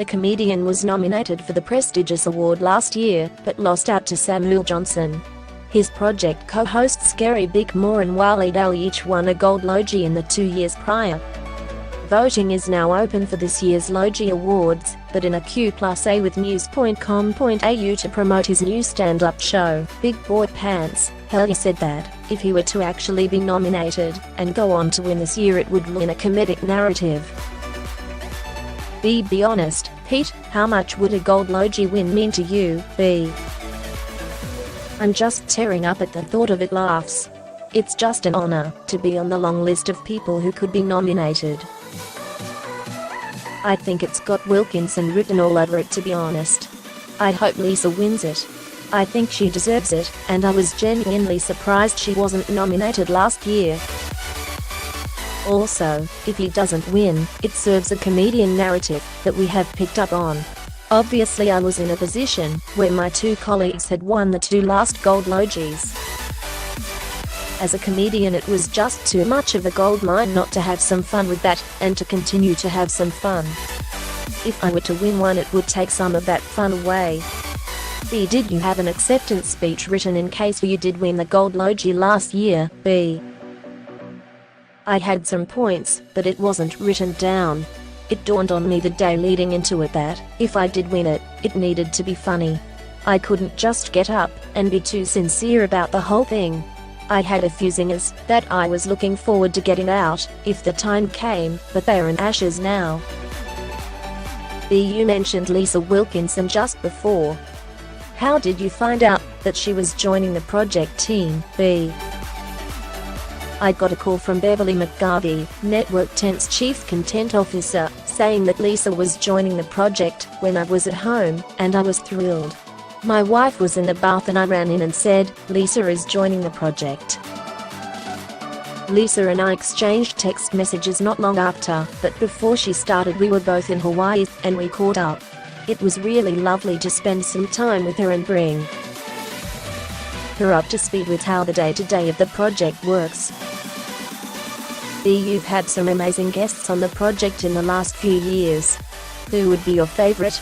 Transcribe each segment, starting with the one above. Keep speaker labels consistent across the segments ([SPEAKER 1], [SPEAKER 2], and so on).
[SPEAKER 1] The comedian was nominated for the prestigious award last year, but lost out to Samuel Johnson. His project co-hosts Carrie, Bickmore and Waleed each won a Gold Logie in the 2 years prior. Voting is now open for this year's Logie Awards, but in a Q+A with news.com.au to promote his new stand-up show, Big Boy Pants, Helliar said that, if he were to actually be nominated, and go on to win this year, it would win a comedic narrative. Be honest, Pete, how much would a Gold Logie win mean to you? I'm just tearing up at the thought of it, laughs. It's just an honor to be on the long list of people who could be nominated. I think it's got Wilkinson written all over it, to be honest. I hope Lisa wins it. I think she deserves it, and I was genuinely surprised she wasn't nominated last year. Also, if he doesn't win, it serves a comedian narrative that we have picked up on. Obviously I was in a position where my two colleagues had won the 2 last Gold Logies. As a comedian, it was just too much of a gold mine not to have some fun with that, and to continue to have some fun. If I were to win one, it would take some of that fun away. Did you have an acceptance speech written in case you did win the Gold Logie last year? I had some points, but it wasn't written down. It dawned on me the day leading into it that, if I did win it, it needed to be funny. I couldn't just get up and be too sincere about the whole thing. I had a few zingers that I was looking forward to getting out if the time came, but they're in ashes now. You mentioned Lisa Wilkinson just before. How did you find out that she was joining the project team? I got a call from Beverly McGarvey, Network 10's chief content officer, saying that Lisa was joining the project when I was at home, and I was thrilled. My wife was in the bath and I ran in and said, "Lisa is joining the project." Lisa and I exchanged text messages not long after, but before she started we were both in Hawaii, and we caught up. It was really lovely to spend some time with her and bring her up to speed with how the day-to-day of the project works. You've had some amazing guests on the project in the last few years. Who would be your favorite?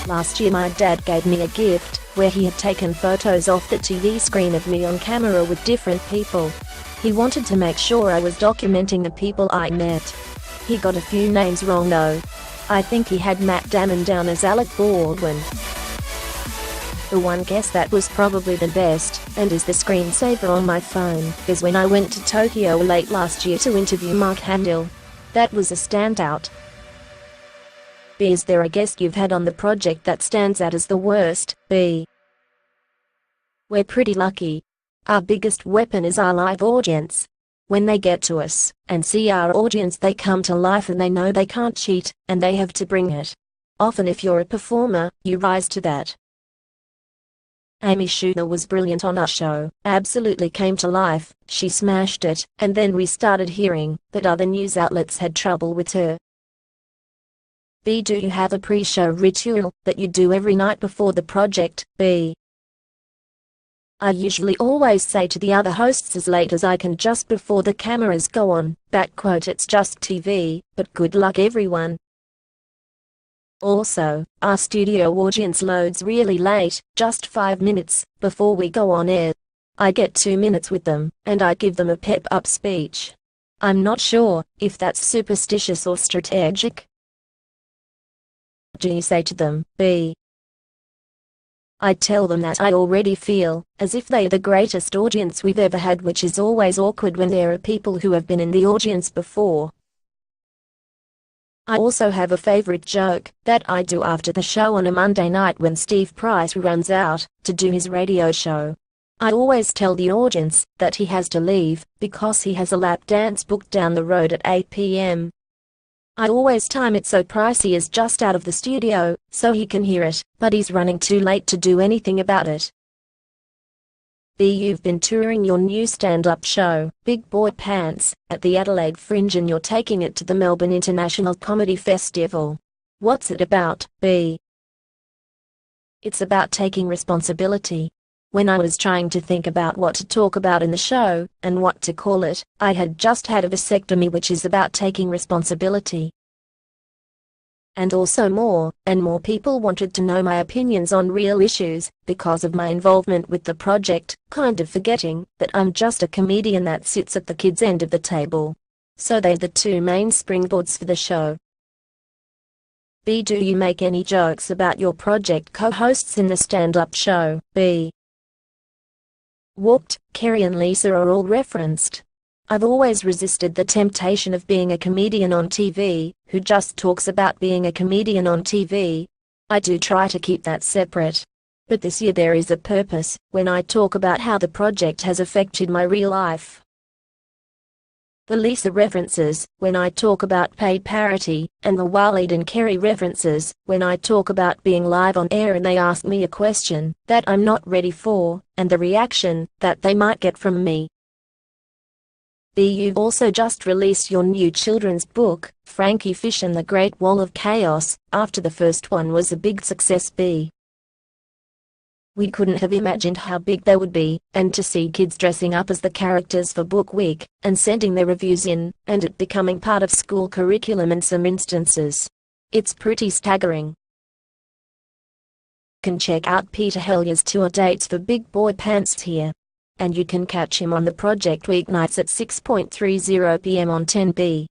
[SPEAKER 1] Last year my dad gave me a gift, where he had taken photos off the TV screen of me on camera with different people. He wanted to make sure I was documenting the people I met. He got a few names wrong though. I think he had Matt Damon down as Alec Baldwin. The one guess that was probably the best, and is the screensaver on my phone, is when I went to Tokyo late last year to interview Mark Hamill. That was a standout. Is there a guest you've had on the project that stands out as the worst? We're pretty lucky. Our biggest weapon is our live audience. When they get to us and see our audience, they come to life and they know they can't cheat, and they have to bring it. Often if you're a performer, you rise to that. Amy Schumer was brilliant on our show, absolutely came to life, she smashed it, and then we started hearing that other news outlets had trouble with her. Do you have a pre-show ritual that you do every night before the project? I usually always say to the other hosts as late as I can just before the cameras go on, "It's just TV, but good luck everyone." Also, our studio audience loads really late, just 5 minutes before we go on air. I get 2 minutes with them, and I give them a pep-up speech. I'm not sure if that's superstitious or strategic. Do you say to them? I tell them that I already feel as if they are the greatest audience we've ever had, which is always awkward when there are people who have been in the audience before. I also have a favorite joke that I do after the show on a Monday night when Steve Price runs out to do his radio show. I always tell the audience that he has to leave because he has a lap dance booked down the road at 8 p.m. I always time it so Pricey is just out of the studio, so he can hear it, but he's running too late to do anything about it. You've been touring your new stand-up show, Big Boy Pants, at the Adelaide Fringe, and you're taking it to the Melbourne International Comedy Festival. What's it about? It's about taking responsibility. When I was trying to think about what to talk about in the show, and what to call it, I had just had a vasectomy, which is about taking responsibility. And also more and more people wanted to know my opinions on real issues because of my involvement with the project, kind of forgetting that I'm just a comedian that sits at the kids' end of the table. So they're the two main springboards for the show. B. Do you make any jokes about your project co-hosts in the stand-up show? B. Warped, Carrie and Lisa are all referenced. I've always resisted the temptation of being a comedian on TV, who just talks about being a comedian on TV. I do try to keep that separate. But this year there is a purpose, when I talk about how the project has affected my real life. The Lisa references, when I talk about paid parity, and the Waleed and Carrie references, when I talk about being live on air and they ask me a question that I'm not ready for, and the reaction that they might get from me. B. You've also just released your new children's book, Frankie Fish and the Great Wall of Chaos, after the first one was a big success. B. We couldn't have imagined how big they would be, and to see kids dressing up as the characters for book week, and sending their reviews in, and it becoming part of school curriculum in some instances. It's pretty staggering. You can check out Peter Helliar's tour dates for Big Boy Pants here. And you can catch him on the project weeknights at 6:30 p.m. on 10B.